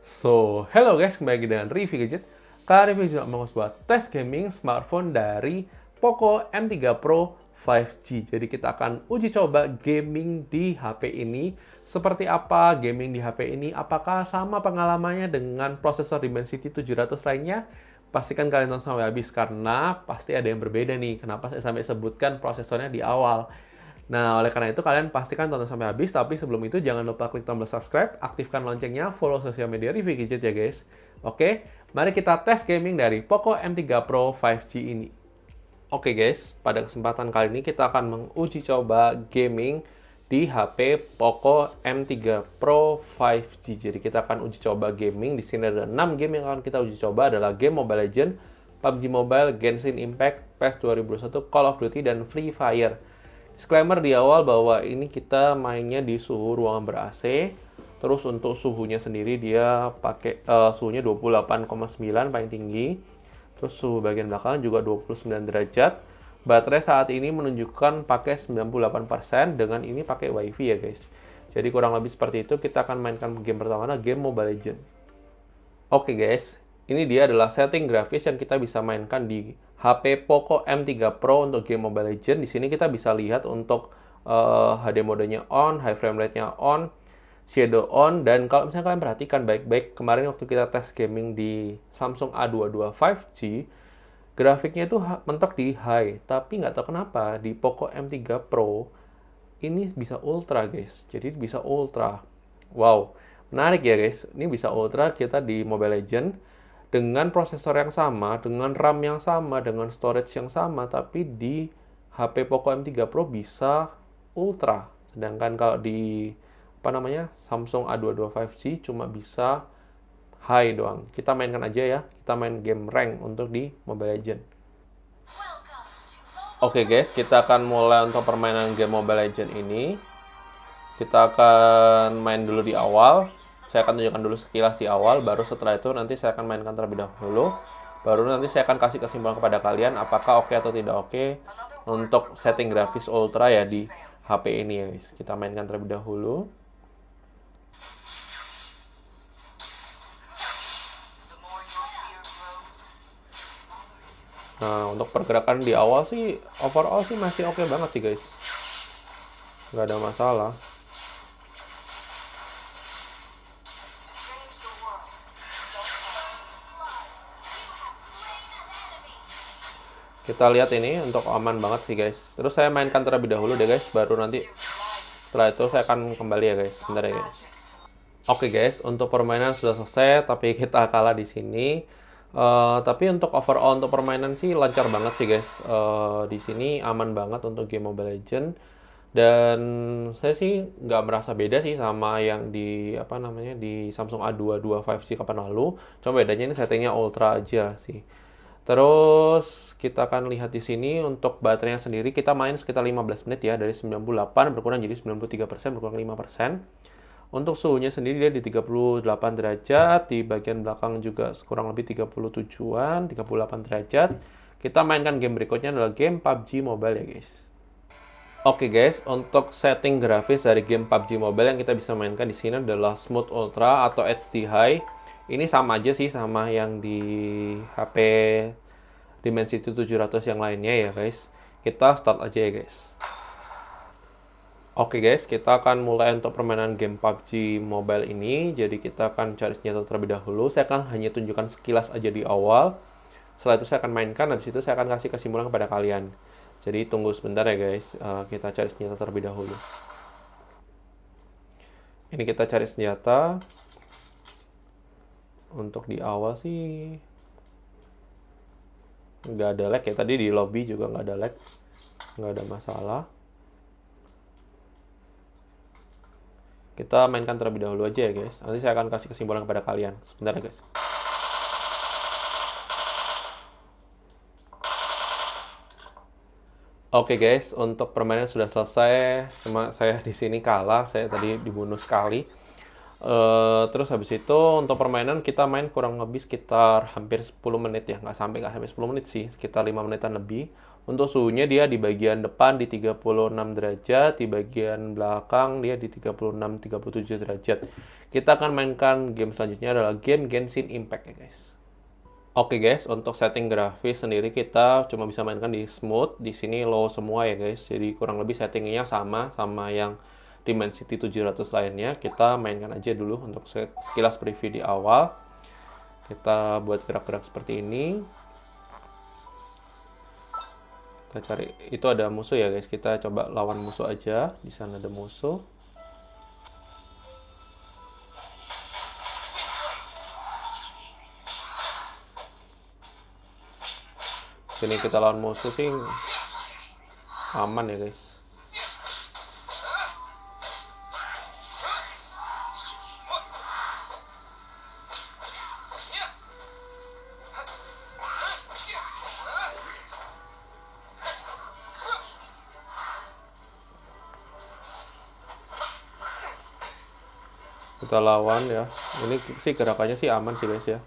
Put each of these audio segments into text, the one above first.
Hello guys, kembali lagi dengan review gadget. Kali ini juga mau buat tes gaming smartphone dari Poco M3 Pro 5G. Jadi kita akan uji coba gaming di HP ini. Seperti apa gaming di HP ini? Apakah sama pengalamannya dengan prosesor Dimensity 700 lainnya? Pastikan kalian nonton sampai habis karena pasti ada yang berbeda nih. Kenapa saya sampai sebutkan prosesornya di awal? Nah, oleh karena itu kalian pastikan tonton sampai habis, tapi sebelum itu jangan lupa klik tombol subscribe, aktifkan loncengnya, follow sosial media review gadget ya guys. Oke, mari kita tes gaming dari Poco M3 Pro 5G ini. Oke guys, pada kesempatan kali ini kita akan menguji coba gaming di HP Poco M3 Pro 5G. Jadi kita akan uji coba gaming. Di sini ada 6 game yang akan kita uji coba adalah game Mobile Legends, PUBG Mobile, Genshin Impact, PES 2021, Call of Duty, dan Free Fire. Disclaimer di awal bahwa ini kita mainnya di suhu ruangan ber-AC. Terus untuk suhunya sendiri dia pakai suhunya 28,9 paling tinggi. Terus suhu bagian belakang juga 29 derajat. Baterai saat ini menunjukkan pakai 98% dengan ini pakai WiFi ya guys. Jadi kurang lebih seperti itu. Kita akan mainkan game pertama, game Mobile Legends. Oke guys, ini dia adalah setting grafis yang kita bisa mainkan di HP Poco M3 Pro untuk game Mobile Legends. Di sini kita bisa lihat untuk HD modenya on, high frame rate-nya on, shadow on, dan kalau misalnya kalian perhatikan baik-baik, kemarin waktu kita tes gaming di Samsung A22 5G, grafiknya itu mentok di high, tapi nggak tahu kenapa di Poco M3 Pro ini bisa ultra guys. Jadi bisa ultra. Wow, menarik ya guys. Ini bisa ultra kita di Mobile Legends dengan prosesor yang sama, dengan RAM yang sama, dengan storage yang sama, tapi di HP Poco M3 Pro bisa ultra. Sedangkan kalau di Samsung A22 5G cuma bisa high doang. Kita mainkan aja ya. Kita main game rank untuk di Mobile Legends. Oke guys, kita akan mulai untuk permainan game Mobile Legends ini. Kita akan main dulu di awal. Saya akan tunjukkan dulu sekilas di awal, baru setelah itu nanti saya akan mainkan terlebih dahulu. Baru nanti saya akan kasih kesimpulan kepada kalian apakah oke atau tidak oke untuk setting grafis ultra ya di HP ini ya guys. Kita mainkan terlebih dahulu. Nah, untuk pergerakan di awal sih, overall sih masih oke banget sih guys. Nggak ada masalah. Kita lihat ini untuk aman banget sih guys. Terus saya mainkan terlebih dahulu deh guys, baru nanti setelah itu saya akan kembali ya guys. Bentar ya guys. Oke guys, untuk permainan sudah selesai, tapi kita kalah di sini. Tapi untuk overall untuk permainan sih lancar banget sih guys. Di sini aman banget untuk game Mobile Legends. Dan saya sih nggak merasa beda sih sama yang di di Samsung A22 5G kapan lalu. Cuma bedanya ini settingnya ultra aja sih. Terus kita akan lihat di sini untuk baterainya sendiri kita main sekitar 15 menit ya, dari 98 berkurang jadi 93%, berkurang 5%. Untuk suhunya sendiri dia di 38 derajat, di bagian belakang juga kurang lebih 37-an, 38 derajat. Kita mainkan game berikutnya adalah game PUBG Mobile ya guys. Oke guys, untuk setting grafis dari game PUBG Mobile yang kita bisa mainkan di sini adalah Smooth Ultra atau HD High. Ini sama aja sih sama yang di HP Dimensity 700 yang lainnya ya guys. Kita start aja ya guys. Oke guys, kita akan mulai untuk permainan game PUBG Mobile ini. Jadi kita akan cari senjata terlebih dahulu. Saya akan hanya tunjukkan sekilas aja di awal. Setelah itu saya akan mainkan, dan disitu saya akan kasih kesimpulan kepada kalian. Jadi tunggu sebentar ya guys, kita cari senjata terlebih dahulu. Ini kita cari senjata. Untuk di awal sih nggak ada lag ya, tadi di lobby juga nggak ada lag, nggak ada masalah. Kita mainkan terlebih dahulu aja ya guys, nanti saya akan kasih kesimpulan kepada kalian. Sebentar ya guys. Oke guys, untuk permainan sudah selesai, cuma saya di sini kalah, saya tadi dibunuh sekali. Terus habis itu untuk permainan kita main kurang lebih sekitar hampir 10 menit ya, nggak sampai 10 menit sih, sekitar 5 menitan lebih Untuk suhunya dia di bagian depan di 36 derajat, di bagian belakang dia di 36-37 derajat. Kita akan mainkan game selanjutnya adalah game Genshin Impact ya guys. Oke guys, untuk setting grafis sendiri kita cuma bisa mainkan di smooth, di sini low semua ya guys. Jadi kurang lebih settingnya sama yang Dimensity 700 lainnya. Kita mainkan aja dulu untuk sekilas preview di awal. Kita buat gerak-gerak seperti ini. Kita cari, itu ada musuh ya guys, kita coba lawan musuh aja. Di sana ada musuh. Sini kita lawan musuh sih aman ya guys. Kita lawan ya. Ini sih gerakannya sih aman sih guys ya.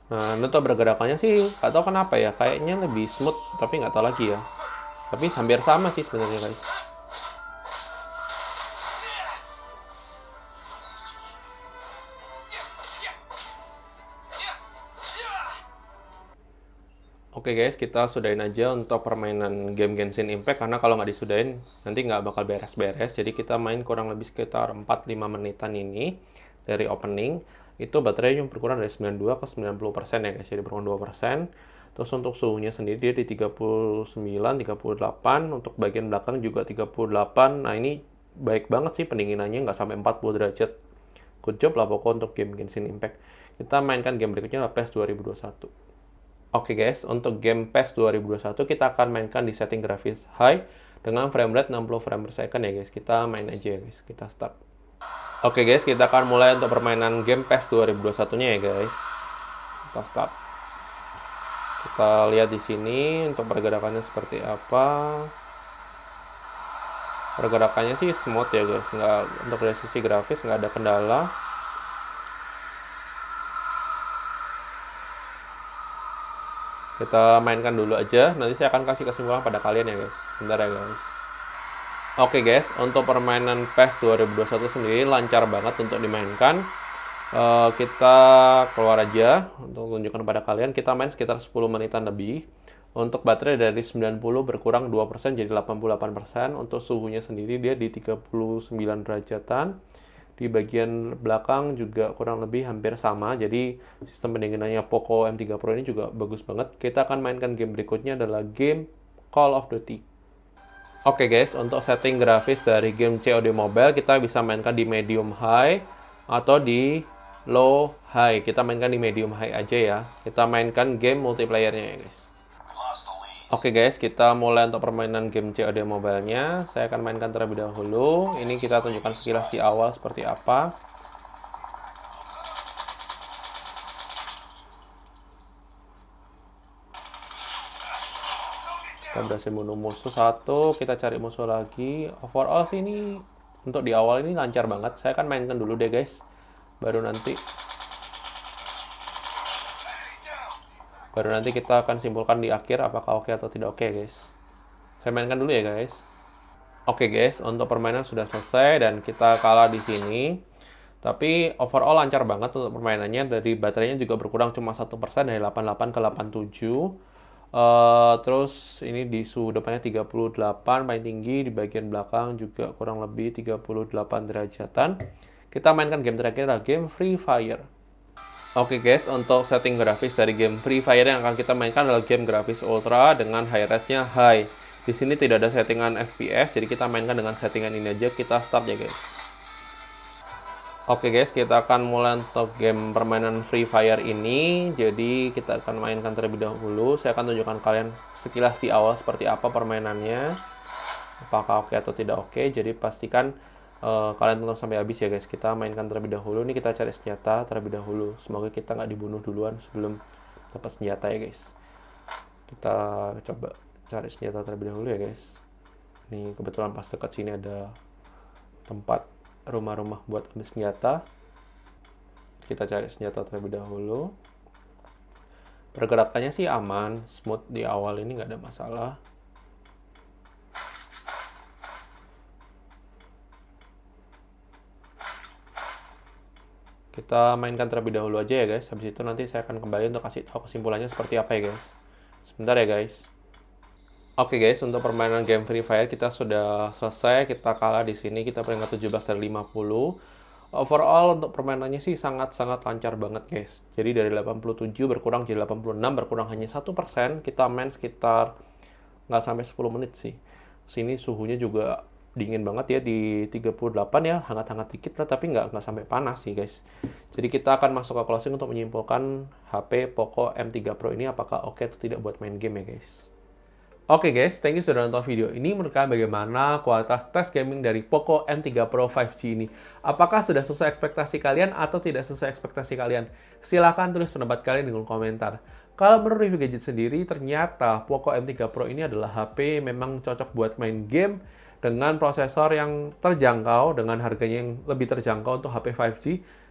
Nah, untuk bergerakannya sih nggak tahu kenapa ya, kayaknya lebih smooth, tapi nggak tahu lagi ya. Tapi hampir sama sih sebenarnya guys. Oke guys, kita sudahin aja untuk permainan game Genshin Impact, karena kalau nggak disudahin nanti nggak bakal beres-beres. Jadi kita main kurang lebih sekitar 4-5 menitan ini dari opening. Itu baterainya berkurang dari 92 ke 90% ya guys, jadi berkurang 2%. Terus untuk suhunya sendiri dia di 39, 38, untuk bagian belakang juga 38. Nah ini baik banget sih pendinginannya, nggak sampai 40 derajat. Good job lah pokoknya untuk game Genshin Impact. Kita mainkan game berikutnya adalah PES 2021. Oke guys, untuk game PES 2021 kita akan mainkan di setting grafis high dengan frame rate 60 frame per second ya guys. Kita main aja ya guys, kita start. Oke guys, kita akan mulai untuk permainan game PES 2021-nya ya guys. Kita start. Kita lihat di sini untuk pergerakannya seperti apa. Pergerakannya sih smooth ya guys, untuk dari sisi grafis nggak ada kendala. Kita mainkan dulu aja, nanti saya akan kasih kesimpulan pada kalian ya guys. Bentar ya guys. Oke guys, untuk permainan PES 2021 sendiri lancar banget untuk dimainkan. Kita keluar aja untuk tunjukkan pada kalian. Kita main sekitar 10 menitan lebih. Untuk baterai dari 90 berkurang 2% jadi 88%. Untuk suhunya sendiri dia di 39 derajatan. Di bagian belakang juga kurang lebih hampir sama. Jadi sistem pendinginannya Poco M3 Pro ini juga bagus banget. Kita akan mainkan game berikutnya adalah game Call of Duty. Oke guys, untuk setting grafis dari game COD Mobile kita bisa mainkan di medium high atau di low high. Kita mainkan di medium high aja ya. Kita mainkan game multiplayernya ya guys. Oke guys, kita mulai untuk permainan game COD Mobile-nya. Saya akan mainkan terlebih dahulu. Ini kita tunjukkan sekilas di awal seperti apa. Kita berhasil bunuh musuh satu, kita cari musuh lagi. Overall sih ini untuk di awal ini lancar banget. Saya akan mainkan dulu deh guys. Baru nanti kita akan simpulkan di akhir apakah oke atau tidak oke guys. Saya mainkan dulu ya guys. Oke guys, untuk permainan sudah selesai dan kita kalah di sini. Tapi overall lancar banget untuk permainannya. Dari baterainya juga berkurang cuma 1% dari 88 ke 87. Terus ini di suhu depannya 38 paling tinggi, di bagian belakang juga kurang lebih 38 derajatan. Kita mainkan game terakhir adalah game Free Fire. Oke guys, untuk setting grafis dari game Free Fire yang akan kita mainkan adalah game grafis ultra dengan high res-nya high. Di sini tidak ada settingan FPS, jadi kita mainkan dengan settingan ini aja. Kita start ya guys. Oke guys, kita akan mulai untuk game permainan Free Fire ini. Jadi kita akan mainkan terlebih dahulu. Saya akan tunjukkan kalian sekilas di awal seperti apa permainannya. Apakah oke atau tidak oke. Jadi pastikan kalian tonton sampai habis ya guys. Kita mainkan terlebih dahulu. Ini kita cari senjata terlebih dahulu. Semoga kita nggak dibunuh duluan sebelum dapat senjata ya guys. Kita coba cari senjata terlebih dahulu ya guys. Ini kebetulan pas dekat sini ada tempat rumah-rumah buat ambil senjata. Kita cari senjata terlebih dahulu. Pergerakannya sih aman, smooth di awal ini nggak ada masalah. Kita mainkan terlebih dahulu aja ya guys. Habis itu nanti saya akan kembali untuk kasih tahu kesimpulannya seperti apa ya guys. Sebentar ya guys. Oke guys, untuk permainan game Free Fire kita sudah selesai. Kita kalah di sini. Kita peringkat 17 dari 50. Overall untuk permainannya sih sangat-sangat lancar banget guys. Jadi dari 87 berkurang jadi 86, berkurang hanya 1%. Kita main sekitar nggak sampai 10 menit sih. Sini suhunya juga dingin banget ya di 38 ya, hangat-hangat dikit lah, tapi nggak sampai panas sih guys. Jadi kita akan masuk ke closing untuk menyimpulkan HP Poco M3 Pro ini apakah oke atau tidak buat main game ya guys. Oke guys, thank you sudah nonton video ini. Menurut kalian bagaimana kualitas tes gaming dari Poco M3 Pro 5G ini? Apakah sudah sesuai ekspektasi kalian atau tidak sesuai ekspektasi kalian? Silahkan tulis pendapat kalian di kolom komentar. Kalau menurut review gadget sendiri, ternyata Poco M3 Pro ini adalah HP memang cocok buat main game dengan prosesor yang terjangkau, dengan harganya yang lebih terjangkau untuk HP 5G.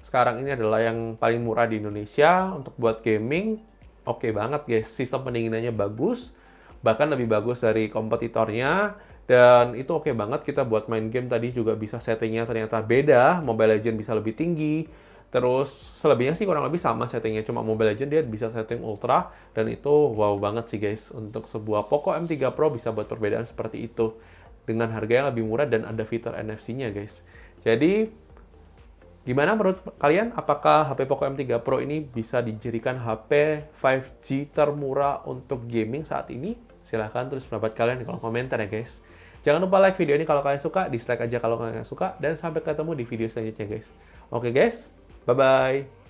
Sekarang ini adalah yang paling murah di Indonesia untuk buat gaming. Oke banget guys, sistem pendinginannya bagus. Bahkan lebih bagus dari kompetitornya, dan itu oke banget. Kita buat main game tadi juga bisa settingnya ternyata beda, Mobile Legends bisa lebih tinggi, terus selebihnya sih kurang lebih sama settingnya, cuma Mobile Legends dia bisa setting ultra, dan itu wow banget sih guys. Untuk sebuah Poco M3 Pro bisa buat perbedaan seperti itu, dengan harga yang lebih murah dan ada fitur NFC-nya guys. Jadi gimana menurut kalian? Apakah HP Poco M3 Pro ini bisa dijadikan HP 5G termurah untuk gaming saat ini? Silahkan tulis pendapat kalian di kolom komentar ya guys. Jangan lupa like video ini kalau kalian suka, dislike aja kalau kalian nggak suka, dan sampai ketemu di video selanjutnya guys. Oke guys, bye-bye.